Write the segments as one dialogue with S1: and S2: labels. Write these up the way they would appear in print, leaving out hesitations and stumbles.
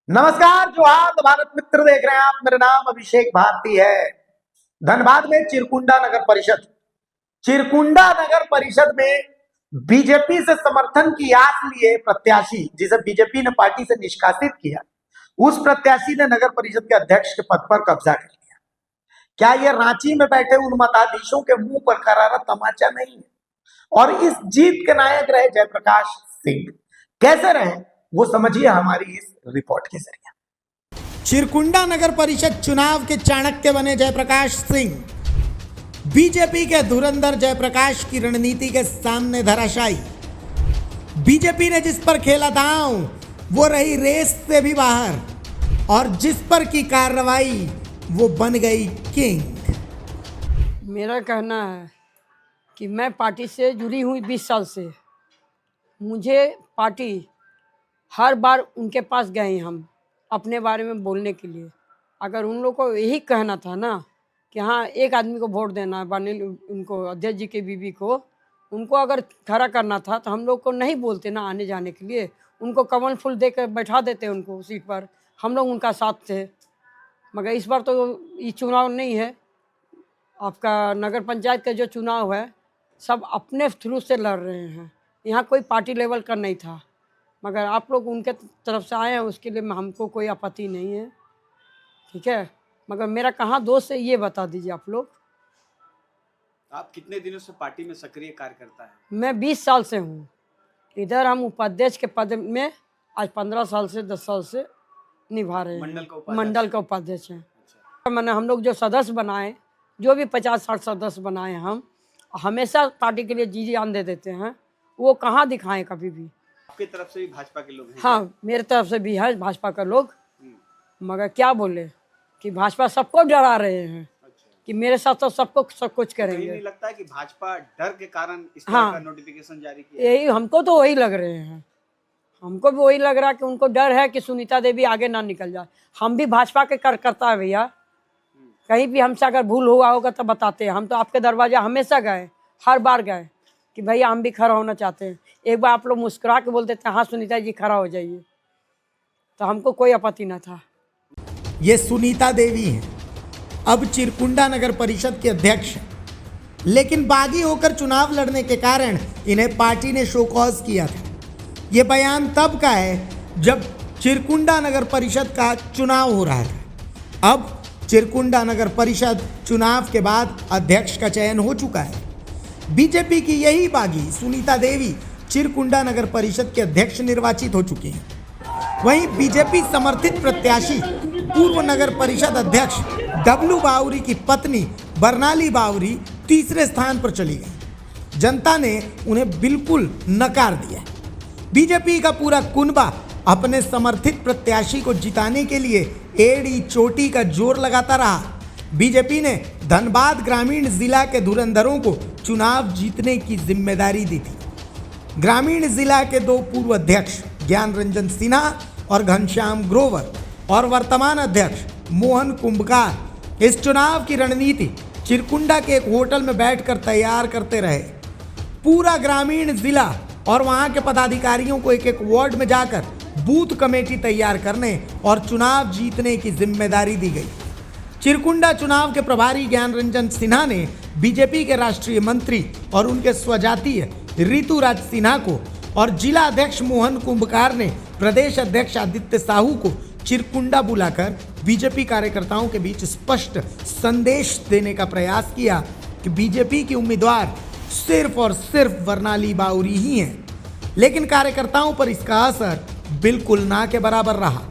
S1: नमस्कार, जोहार भारत मित्र देख रहे हैं आप। मेरा नाम अभिषेक भारती है। धनबाद में चिरकुंडा नगर परिषद में बीजेपी से समर्थन की आस लिए प्रत्याशी, जिसे बीजेपी ने पार्टी से निष्कासित किया, उस प्रत्याशी ने नगर परिषद के अध्यक्ष के पद पर कब्जा कर लिया। क्या यह रांची में बैठे उन मताधीशों के मुंह पर करारा तमाचा नहीं है? और इस जीत के नायक रहे जयप्रकाश सिंह। कैसे रहे वो समझिए हमारी इस रिपोर्ट के जरिए। चिरकुंडा नगर परिषद चुनाव के चाणक्य बने जयप्रकाश सिंह बीजेपी के धुरंधर जयप्रकाश की रणनीति के सामने धराशायी। बीजेपी ने जिस पर खेला दांव वो रही रेस से भी बाहर, और जिस पर की कार्रवाई वो बन गई किंग।
S2: मेरा कहना है कि मैं पार्टी से जुड़ी हुई 20 साल से। मुझे पार्टी हर बार उनके पास गए हम अपने बारे में बोलने के लिए। अगर उन लोगों को यही कहना था ना कि हाँ एक आदमी को वोट देना है, बानिल उनको अध्यक्ष जी के बीबी को, उनको अगर खड़ा करना था तो हम लोग को नहीं बोलते ना आने जाने के लिए। उनको कमल फूल दे कर बैठा देते उनको सीट पर, हम लोग उनका साथ थे। मगर इस बार तो ये चुनाव नहीं है, आपका नगर पंचायत का जो चुनाव है सब अपने थ्रू से लड़ रहे हैं। यहाँ कोई पार्टी लेवल का नहीं था, मगर आप लोग उनके तरफ से आए हैं, उसके लिए हमको कोई आपत्ति नहीं है, ठीक है। मगर मेरा कहाँ दोस्त है ये बता दीजिए आप लोग।
S3: आप कितने दिनों से पार्टी में सक्रिय कार्य करता है?
S2: मैं 20 साल से हूँ इधर। हम उपाध्यक्ष के पद में आज 15 साल से 10 साल से निभा रहे हैं। मंडल का उपाध्यक्ष हैं। अच्छा। मैंने हम लोग जो सदस्य बनाए, जो भी 50-60 सदस्य बनाए, हम हमेशा पार्टी के लिए जी जान दे देते हैं। वो कहाँ दिखाएं कभी भी।
S3: आपकी तरफ से भी भाजपा के लोग हैं?
S2: हाँ, मेरे तरफ से भी है भाजपा का लोग। मगर क्या बोले कि भाजपा सबको डरा रहे हैं। अच्छा। कि मेरे साथ तो सबको सब कुछ करेंगे।
S3: नहीं लगता है कि भाजपा डर के कारण इस तरह का नोटिफिकेशन जारी किया?
S2: यही हमको तो वही लग रहे हैं। हमको भी वही लग रहा है कि उनको डर है कि सुनीता देवी आगे ना निकल जाए। हम भी भाजपा के कार्यकर्ता है भैया, कहीं भी हमसे अगर भूल हुआ होगा तो बताते हैं। हम तो आपके दरवाजे हमेशा गए, हर बार गए कि भैया हम भी खड़ा होना चाहते हैं। एक बार आप लोग मुस्कुरा के बोल देते हैं हाँ सुनीता जी खड़ा हो जाइए, तो हमको कोई आपत्ति ना था।
S1: ये सुनीता देवी हैं, अब चिरकुंडा नगर परिषद के अध्यक्ष हैं, लेकिन बागी होकर चुनाव लड़ने के कारण इन्हें पार्टी ने शो कॉज किया था। ये बयान तब का है जब चिरकुंडा नगर परिषद का चुनाव हो रहा था। अब चिरकुंडा नगर परिषद चुनाव के बाद अध्यक्ष का चयन हो चुका है। बीजेपी की यही बागी सुनीता देवी चिरकुंडा नगर परिषद के अध्यक्ष निर्वाचित हो चुकी हैं। वहीं बीजेपी समर्थित प्रत्याशी पूर्व नगर परिषद अध्यक्ष डब्लू बावरी की पत्नी बरनाली बावरी तीसरे स्थान पर चली गई। जनता ने उन्हें बिल्कुल नकार दिया। बीजेपी का पूरा कुनबा अपने समर्थित प्रत्याशी को जिताने के लिए एड़ी चोटी का जोर लगाता रहा। बीजेपी ने धनबाद ग्रामीण जिला के धुरंधरों को चुनाव जीतने की जिम्मेदारी दी थी। ग्रामीण जिला के 2 पूर्व अध्यक्ष ज्ञान रंजन सिन्हा और घनश्याम ग्रोवर और वर्तमान अध्यक्ष मोहन कुंभकार इस चुनाव की रणनीति चिरकुंडा के एक होटल में बैठकर तैयार करते रहे। पूरा ग्रामीण जिला और वहां के पदाधिकारियों को एक एक वार्ड में जाकर बूथ कमेटी तैयार करने और चुनाव जीतने की जिम्मेदारी दी गई। चिरकुंडा चुनाव के प्रभारी ज्ञान रंजन सिन्हा ने बीजेपी के राष्ट्रीय मंत्री और उनके स्वजातीय ऋतुराज सिन्हा को, और जिला अध्यक्ष मोहन कुंभकार ने प्रदेश अध्यक्ष आदित्य साहू को चिरकुंडा बुलाकर बीजेपी कार्यकर्ताओं के बीच स्पष्ट संदेश देने का प्रयास किया कि बीजेपी की उम्मीदवार सिर्फ और सिर्फ बरनाली बावरी ही हैं। लेकिन कार्यकर्ताओं पर इसका असर बिल्कुल ना के बराबर रहा।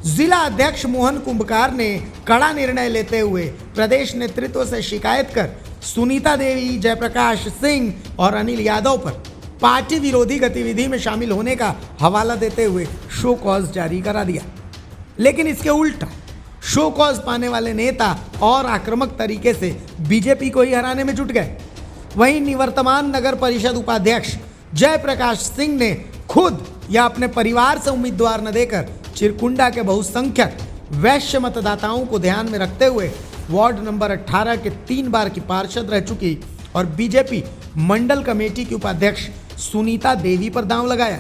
S1: जिला अध्यक्ष मोहन कुंभकार ने कड़ा निर्णय लेते हुए प्रदेश नेतृत्व से शिकायत कर सुनीता देवी, जयप्रकाश सिंह और अनिल यादव पर पार्टी विरोधी गतिविधि में शामिल होने का हवाला देते हुए शो कॉज जारी करा दिया। लेकिन इसके उल्टा शो कॉज पाने वाले नेता और आक्रामक तरीके से बीजेपी को ही हराने में जुट गए। वहीं निवर्तमान नगर परिषद उपाध्यक्ष जयप्रकाश सिंह ने खुद या अपने परिवार से उम्मीदवार न देकर चिरकुंडा के बहुसंख्यक वैश्य मतदाताओं को ध्यान में रखते हुए वार्ड नंबर 18 के 3 बार की पार्षद रह चुकी और बीजेपी मंडल कमेटी की उपाध्यक्ष सुनीता देवी पर दांव लगाया।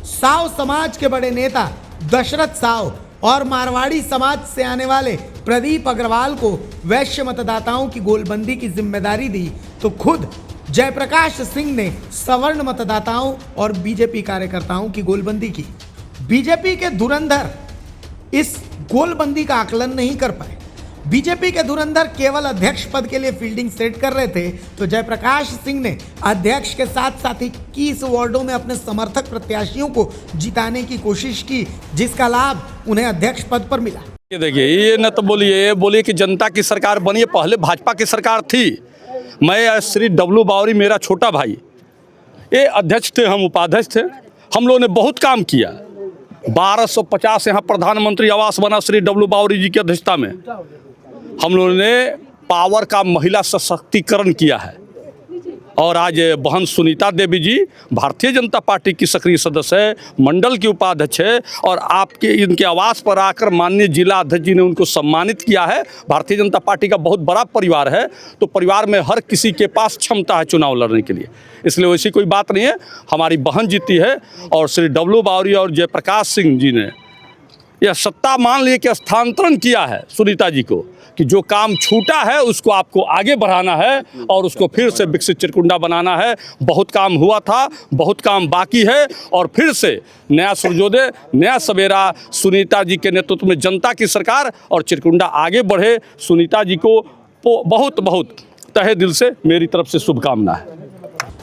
S1: साव समाज के बड़े नेता दशरथ साव और मारवाड़ी समाज से आने वाले प्रदीप अग्रवाल को वैश्य मतदाताओं की गोलबंदी की जिम्मेदारी दी, तो खुद जयप्रकाश सिंह ने सवर्ण मतदाताओं और बीजेपी कार्यकर्ताओं की गोलबंदी की। बीजेपी के धुरंधर इस गोलबंदी का आकलन नहीं कर पाए। बीजेपी के धुरंधर केवल अध्यक्ष पद के लिए फील्डिंग सेट कर रहे थे, तो जयप्रकाश सिंह ने अध्यक्ष के साथ साथ 21 वार्डों में अपने समर्थक प्रत्याशियों को जिताने की कोशिश की, जिसका लाभ उन्हें अध्यक्ष पद पर मिला।
S4: ये देखिए, ये न तो बोलिए कि जनता की सरकार बनी है, पहले भाजपा की सरकार थी। मैं श्री डब्लू बावरी मेरा छोटा भाई, ये अध्यक्ष थे, हम उपाध्यक्ष थे। हम लोगों ने बहुत काम किया। 1250 यहाँ प्रधानमंत्री आवास बना श्री डब्लू बावरी जी की अध्यक्षता में। हम लोगों ने पावर का महिला सशक्तिकरण किया है। और आज बहन सुनीता देवी जी भारतीय जनता पार्टी की सक्रिय सदस्य है, मंडल की उपाध्यक्ष है, और आपके इनके आवास पर आकर माननीय जिला अध्यक्ष जी ने उनको सम्मानित किया है। भारतीय जनता पार्टी का बहुत बड़ा परिवार है, तो परिवार में हर किसी के पास क्षमता है चुनाव लड़ने के लिए, इसलिए वैसी कोई बात नहीं है। हमारी बहन जीती है और श्री डब्लू बावरी और जयप्रकाश सिंह जी ने यह सत्ता मान लिए कि स्थानांतरण किया है सुनीता जी को, कि जो काम छूटा है उसको आपको आगे बढ़ाना है और उसको फिर से विकसित चिरकुंडा बनाना है। बहुत काम हुआ था, बहुत काम बाकी है, और फिर से नया सूर्योदय, नया सवेरा, सुनीता जी के नेतृत्व में जनता की सरकार और चिरकुंडा आगे बढ़े। सुनीता जी को बहुत बहुत तहे दिल से मेरी तरफ से शुभकामना है।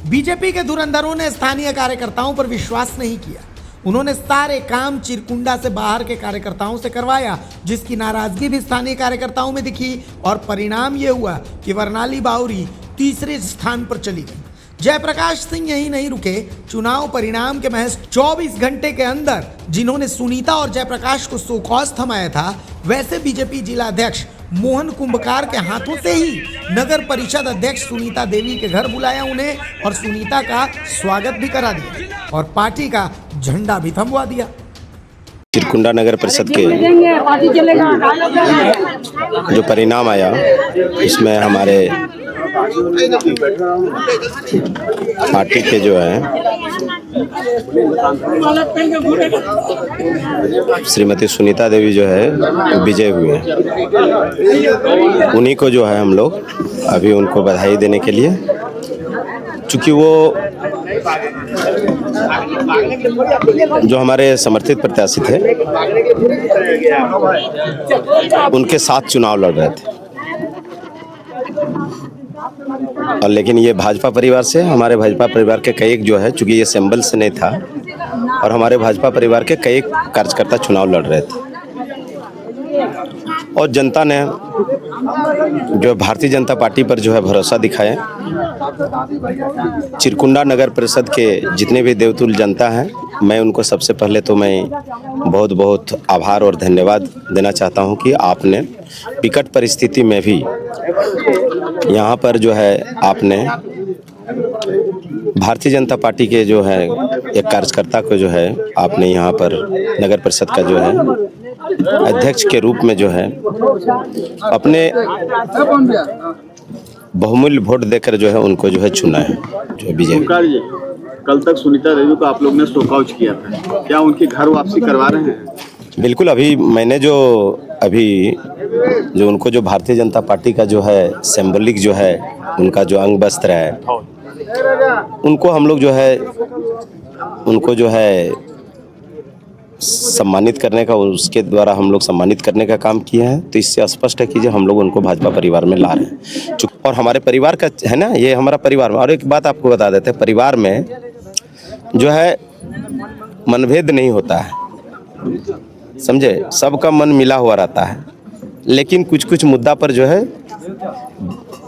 S1: बीजेपी के धुरंधरों ने स्थानीय कार्यकर्ताओं पर विश्वास नहीं किया। उन्होंने सारे काम चिरकुंडा से बाहर के कार्यकर्ताओं से करवाया, जिसकी नाराजगी भी स्थानीय कार्यकर्ताओं में दिखी, और परिणाम ये हुआ कि वर्णाली बावरी तीसरे स्थान पर चली गई। जयप्रकाश सिंह यही नहीं रुके। चुनाव परिणाम के महज 24 घंटे के अंदर जिन्होंने सुनीता और जयप्रकाश को शोकॉज थमाया था, वैसे बीजेपी जिला अध्यक्ष मोहन कुंभकार के हाथों से ही नगर परिषद अध्यक्ष सुनीता देवी के घर बुलाया उन्हें, और सुनीता का स्वागत भी करा दिया और पार्टी का झंडा भी थमवा दिया।
S5: चिरकुंडा नगर परिषद के जो परिणाम आया, इसमें हमारे पार्टी के जो है श्रीमती सुनीता देवी जो है विजय हुए हैं। उन्हीं को जो है हम लोग अभी उनको बधाई देने के लिए, चूँकि वो जो हमारे समर्थित प्रत्याशी थे उनके साथ चुनाव लड़ रहे थे, और लेकिन ये भाजपा परिवार से, हमारे भाजपा परिवार के कई जो है, चूँकि ये सिंबल से नहीं था, और हमारे भाजपा परिवार के कई कार्यकर्ता चुनाव लड़ रहे थे, और जनता ने जो भारतीय जनता पार्टी पर जो है भरोसा दिखाया। चिरकुंडा नगर परिषद के जितने भी देवतुल्य जनता हैं, मैं उनको सबसे पहले तो मैं बहुत बहुत आभार और धन्यवाद देना चाहता हूं कि आपने विकट परिस्थिति में भी यहाँ पर जो है आपने भारतीय जनता पार्टी के जो है एक कार्यकर्ता को जो है आपने यहाँ पर नगर परिषद का जो है अध्यक्ष के रूप में जो है अपने बहुमूल्य वोट देकर जो है उनको जो है चुना है, जो विजय।
S3: कल तक सुनीता देवी को आप लोग ने स्टॉकआउट किया था, क्या उनकी घर वापसी करवा रहे हैं?
S5: बिल्कुल, अभी मैंने जो उनको जो भारतीय जनता पार्टी का जो है सिंबॉलिक जो है उनका जो अंग वस्त्र है, उनको हम लोग जो है सम्मानित करने का, उसके द्वारा हम लोग सम्मानित करने का काम किए हैं। तो इससे स्पष्ट है कि जो हम लोग उनको भाजपा परिवार में ला रहे हैं, और हमारे परिवार का है ना, ये हमारा परिवार में। और एक बात आपको बता देते हैं, परिवार में जो है मनभेद नहीं होता है, समझे, सबका मन मिला हुआ रहता है, लेकिन कुछ कुछ मुद्दा पर जो है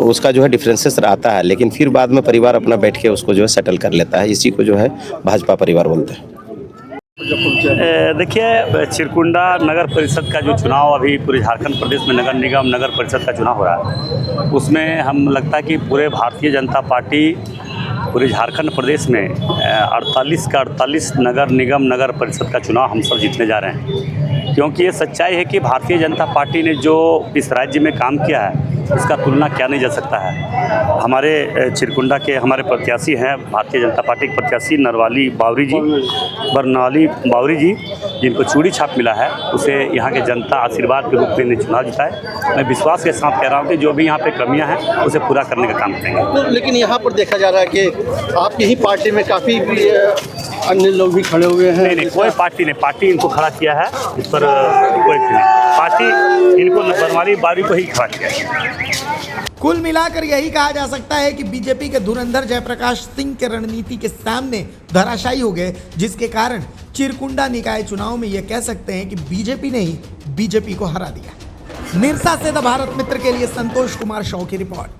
S5: उसका जो है डिफरेंसेस रहता है, लेकिन फिर बाद में परिवार अपना बैठ के उसको जो है सेटल कर लेता है। इसी को जो है भाजपा परिवार बोलते हैं।
S6: देखिए, चिरकुंडा नगर परिषद का जो चुनाव अभी पूरे झारखंड प्रदेश में नगर निगम नगर परिषद का चुनाव हो रहा है, उसमें हम लगता है कि पूरे भारतीय जनता पार्टी पूरे झारखंड प्रदेश में 48 का 48 नगर निगम नगर परिषद का चुनाव हम सब जीतने जा रहे हैं, क्योंकि ये सच्चाई है कि भारतीय जनता पार्टी ने जो इस राज्य में काम किया है इसका तुलना क्या नहीं जा सकता है। हमारे चिरकुंडा के हमारे प्रत्याशी हैं भारतीय जनता पार्टी के प्रत्याशी बरनाली बावरी जी, जिनको चूड़ी छाप मिला है उसे यहाँ के जनता आशीर्वाद के रूप में इन्हें चुनाव जिताए। मैं विश्वास के साथ कह रहा हूँ कि जो भी यहाँ पे कमियाँ हैं उसे पूरा करने का काम करेंगे।
S7: तो लेकिन यहाँ पर देखा जा रहा है कि आपकी ही पार्टी में काफ़ी अन्य लोग भी खड़े हुए हैं।
S6: नहीं, कोई पार्टी ने पार्टी इनको खड़ा किया है, इस पर कोई नहीं, पार्टी इनको बनवारी बारी को ही खड़ा किया है।
S1: कुल मिलाकर यही कहा जा सकता है कि बीजेपी के धुरंधर जयप्रकाश सिंह के रणनीति के सामने धराशायी हो गए, जिसके कारण चिरकुंडा निकाय चुनाव में यह कह सकते हैं कि बीजेपी ने ही बीजेपी को हरा दिया। निरसा से द भारत मित्र के लिए संतोष कुमार शॉ की रिपोर्ट।